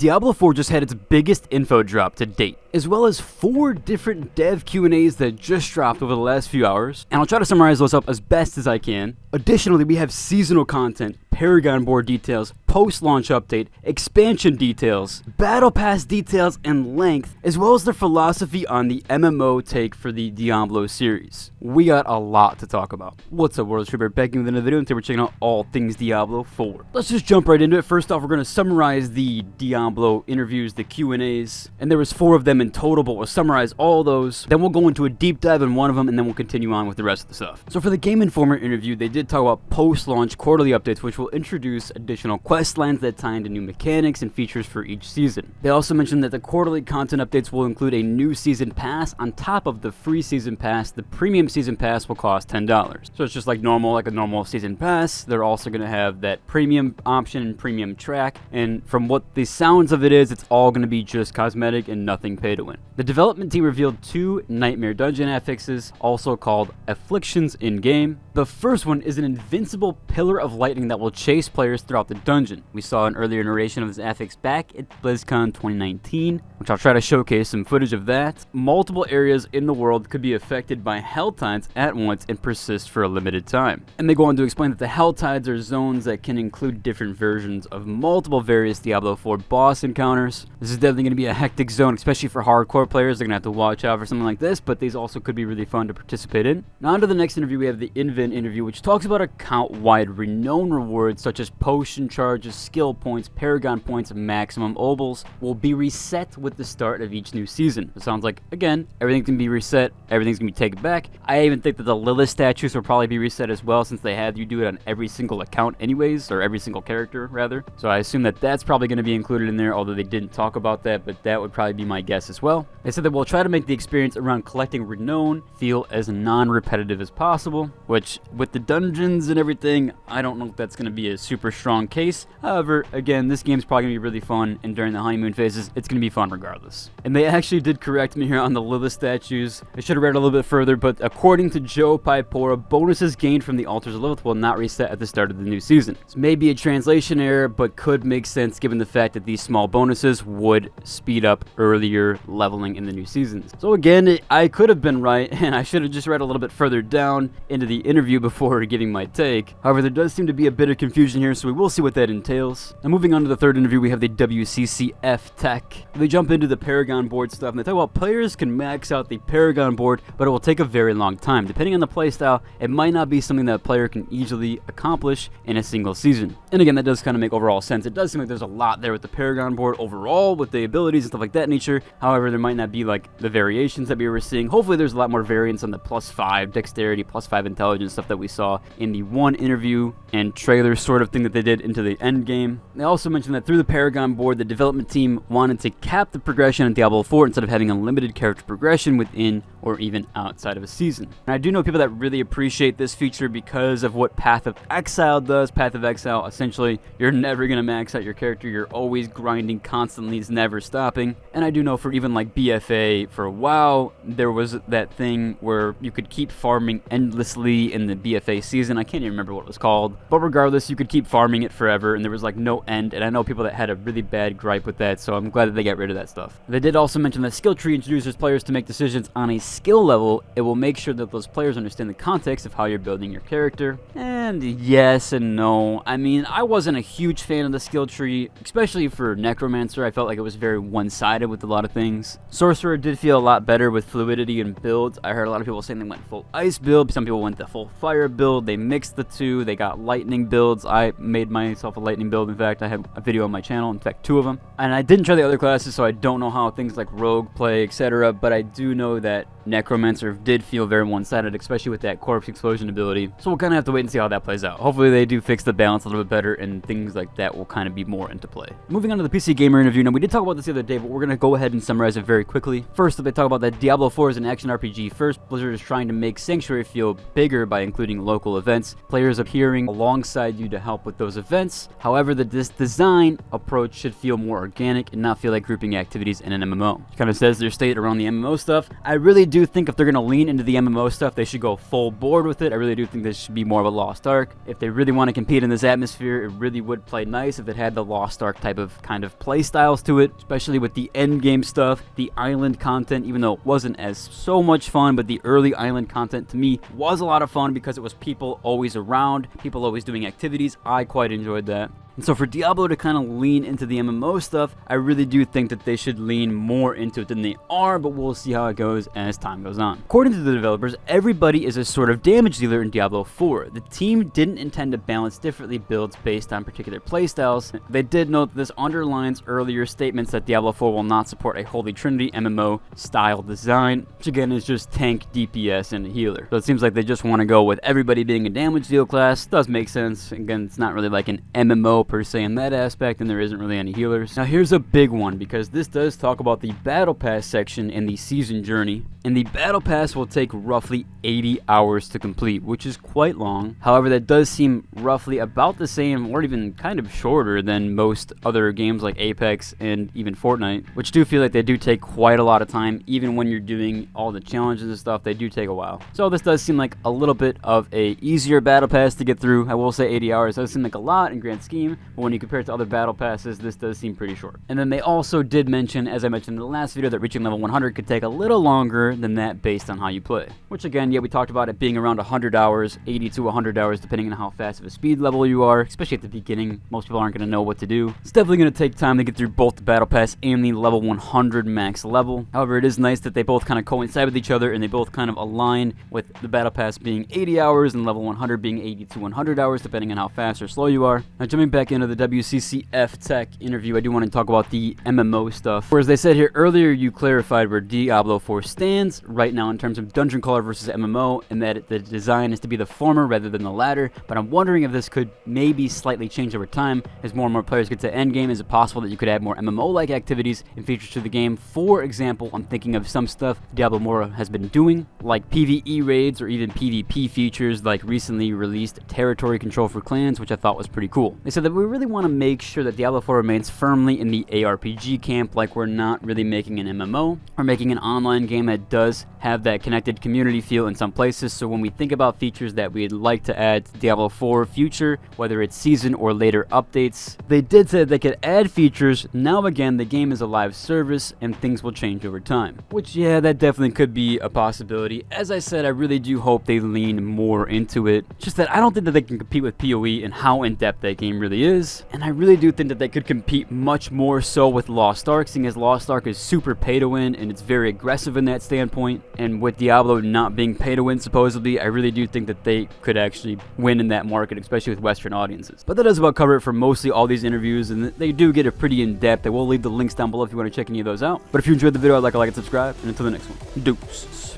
Diablo 4 just had its biggest info drop to date, as well as 4 different dev Q&As that just dropped over the last few hours, and I'll try to summarize those up as best as I can. Additionally, we have seasonal content, Paragon board details, post-launch update, expansion details, battle pass details and length, as well as their philosophy on the MMO take for the Diablo series. We got a lot to talk about. What's up, World Tripper? Back in with another video, and today we're checking out all things Diablo 4. Let's just jump right into it. First off, we're going to summarize the Diablo interviews, the Q&As, and there was 4 of them in total, but we'll summarize all those. Then we'll go into a deep dive in one of them, and then we'll continue on with the rest of the stuff. So for the Game Informer interview, they did talk about post-launch quarterly updates, which will introduce additional quest lines that tie into new mechanics and features for each season. They also mentioned that the quarterly content updates will include a new season pass on top of the free season pass. The premium season pass will cost $10. So it's just like normal, like a normal season pass. They're also going to have that premium option and premium track, and from what the sounds of it is, it's all going to be just cosmetic and nothing pay to win. The development team revealed 2 Nightmare Dungeon affixes, also called Afflictions in-game. The first one is an invincible pillar of lightning that will chase players throughout the dungeon. We saw an earlier narration of this affix back at BlizzCon 2019, which I'll try to showcase some footage of that. Multiple areas in the world could be affected by hell tides at once and persist for a limited time. And they go on to explain that the hell tides are zones that can include different versions of multiple various Diablo 4 boss encounters. This is definitely going to be a hectic zone, especially for hardcore players. They're going to have to watch out for something like this, but these also could be really fun to participate in. Now on to the next interview, we have the Inven interview, which talks about account-wide renown rewards such as potion charges, skill points, Paragon points, maximum obols will be reset with the start of each new season. It sounds like, again, everything's going to be reset, everything's going to be taken back. I even think that the Lilith statues will probably be reset as well, since they had you do it on every single account anyways, or every single character rather. So I assume that that's probably going to be included in there, although they didn't talk about that, but that would probably be my guess as well. They said that we'll try to make the experience around collecting renown feel as non-repetitive as possible, which with the dungeons and everything, I don't know if that's going to be a super strong case. However, again, this game's probably going to be really fun, and during the honeymoon phases, it's going to be fun regardless. And they actually did correct me here on the Lilith statues. I should have read a little bit further, but according to Joe Pipora, bonuses gained from the Altars of Lilith will not reset at the start of the new season. This may be a translation error, but could make sense given the fact that these small bonuses would speed up earlier leveling in the new seasons. So again, I could have been right, and I should have just read a little bit further down into the interview before giving my take. However, there does seem to be a bit of confusion here, so we will see what that entails. Now moving on to the third interview, we have the Wccftech. They jump into the Paragon board stuff, and they talk about players can max out the Paragon board, but it will take a very long time. Depending on the playstyle, it might not be something that a player can easily accomplish in a single season. And again, that does kind of make overall sense. It does seem like there's a lot there with the Paragon board overall, with the abilities and stuff like that nature. However, there might not be like the variations that we were seeing. Hopefully there's a lot more variance on the +5 dexterity, +5 intelligence stuff that we saw in the one interview and trailer sort of thing that they did into the Endgame. They also mentioned that through the Paragon board, the development team wanted to cap the progression in Diablo 4 instead of having unlimited character progression within or even outside of a season. And I do know people that really appreciate this feature because of what Path of Exile does. Path of Exile, essentially, you're never going to max out your character. You're always grinding constantly. It's never stopping. And I do know for even like BFA, for a while, there was that thing where you could keep farming endlessly in the BFA season. I can't even remember what it was called. But regardless, you could keep farming it forever, and there was like no end. And I know people that had a really bad gripe with that, so I'm glad that they got rid of that stuff. They did also mention that skill tree introduces players to make decisions on a skill level. It will make sure that those players understand the context of how you're building your character. And yes and no. I mean, I wasn't a huge fan of the skill tree, especially for Necromancer. I felt like it was very one-sided with a lot of things. Sorcerer did feel a lot better with fluidity and builds. I heard a lot of people saying they went full ice build. Some people went the full fire build. They mixed the two. They got lightning builds. I made myself a lightning build. In fact, I have a video on my channel. In fact, 2 of them. And I didn't try the other classes, so I don't know how things like rogue play, etc. But I do know that Necromancer did feel very one-sided, especially with that corpse explosion ability. So we'll kind of have to wait and see how that plays out. Hopefully they do fix the balance a little bit better, and things like that will kind of be more into play. Moving on to the PC Gamer interview. Now, we did talk about this the other day, but we're going to go ahead and summarize it very quickly. First, they talk about that Diablo 4 is an action RPG. First, Blizzard is trying to make Sanctuary feel bigger by including local events, players appearing alongside you to help with those events. However, this design approach should feel more organic and not feel like grouping activities in an MMO. It kind of says their state around the MMO stuff. I really do think if they're going to lean into the MMO stuff, they should go full board with it. I really do think this should be more of a Lost Ark. If they really want to compete in this atmosphere, it really would play nice if it had the Lost Ark type of kind of play styles to it, especially with the endgame stuff, the island content, even though it wasn't as so much fun, but the early island content to me was a lot of fun because it was people always around, people always doing activities. I quite enjoyed that. And so for Diablo to kind of lean into the MMO stuff, I really do think that they should lean more into it than they are, but we'll see how it goes as time goes on. According to the developers, everybody is a sort of damage dealer in Diablo 4. The team didn't intend to balance differently builds based on particular playstyles. They did note that this underlines earlier statements that Diablo 4 will not support a Holy Trinity MMO style design, which again is just tank, DPS, and a healer. So it seems like they just want to go with everybody being a damage deal class. Does make sense. Again, it's not really like an MMO per se in that aspect, and there isn't really any healers. Now here's a big one, because this does talk about the Battle Pass section in the season journey, and the Battle Pass will take roughly 80 hours to complete, which is quite long. However, that does seem roughly about the same, or even kind of shorter than most other games like Apex and even Fortnite, which do feel like they do take quite a lot of time. Even when you're doing all the challenges and stuff, they do take a while. So this does seem like a little bit of a easier Battle Pass to get through. I will say 80 hours does seem like a lot in grand scheme, but when you compare it to other Battle Passes, this does seem pretty short. And then they also did mention, as I mentioned in the last video, that reaching level 100 could take a little longer than that based on how you play. Which again, yeah, we talked about it being around 100 hours, 80 to 100 hours, depending on how fast of a speed level you are, especially at the beginning. Most people aren't going to know what to do. It's definitely going to take time to get through both the Battle Pass and the level 100 max level. However, it is nice that they both kind of coincide with each other, and they both kind of align with the Battle Pass being 80 hours and level 100 being 80 to 100 hours, depending on how fast or slow you are. Now, jumping back into the Wccftech interview, I do want to talk about the MMO stuff. Whereas they said here earlier, you clarified where Diablo 4 stands right now in terms of dungeon crawler versus MMO, and that the design is to be the former rather than the latter. But I'm wondering if this could maybe slightly change over time as more and more players get to endgame. Is it possible that you could add more MMO-like activities and features to the game? For example, I'm thinking of some stuff Diablo Immortal has been doing, like PvE raids or even PvP features, like recently released territory control for clans, which I thought was pretty cool. They said that we really want to make sure that Diablo 4 remains firmly in the ARPG camp, like we're not really making an MMO. We're making an online game that does have that connected community feel in some places. So when we think about features that we'd like to add to Diablo 4 future, whether it's season or later updates, they did say they could add features. Now again, the game is a live service and things will change over time, which yeah, that definitely could be a possibility. As I said, I really do hope they lean more into it. It's just that I don't think that they can compete with PoE and how in-depth that game really is, and I really do think that they could compete much more so with Lost Ark, seeing as Lost Ark is super pay to win and it's very aggressive in that standpoint. And with Diablo not being pay to win supposedly, I really do think that they could actually win in that market, especially with Western audiences. But that does about cover it for mostly all these interviews, and they do get it pretty in-depth. I will leave the links down below if you want to check any of those out. But if you enjoyed the video, I'd like a like and subscribe, and until the next one, deuces.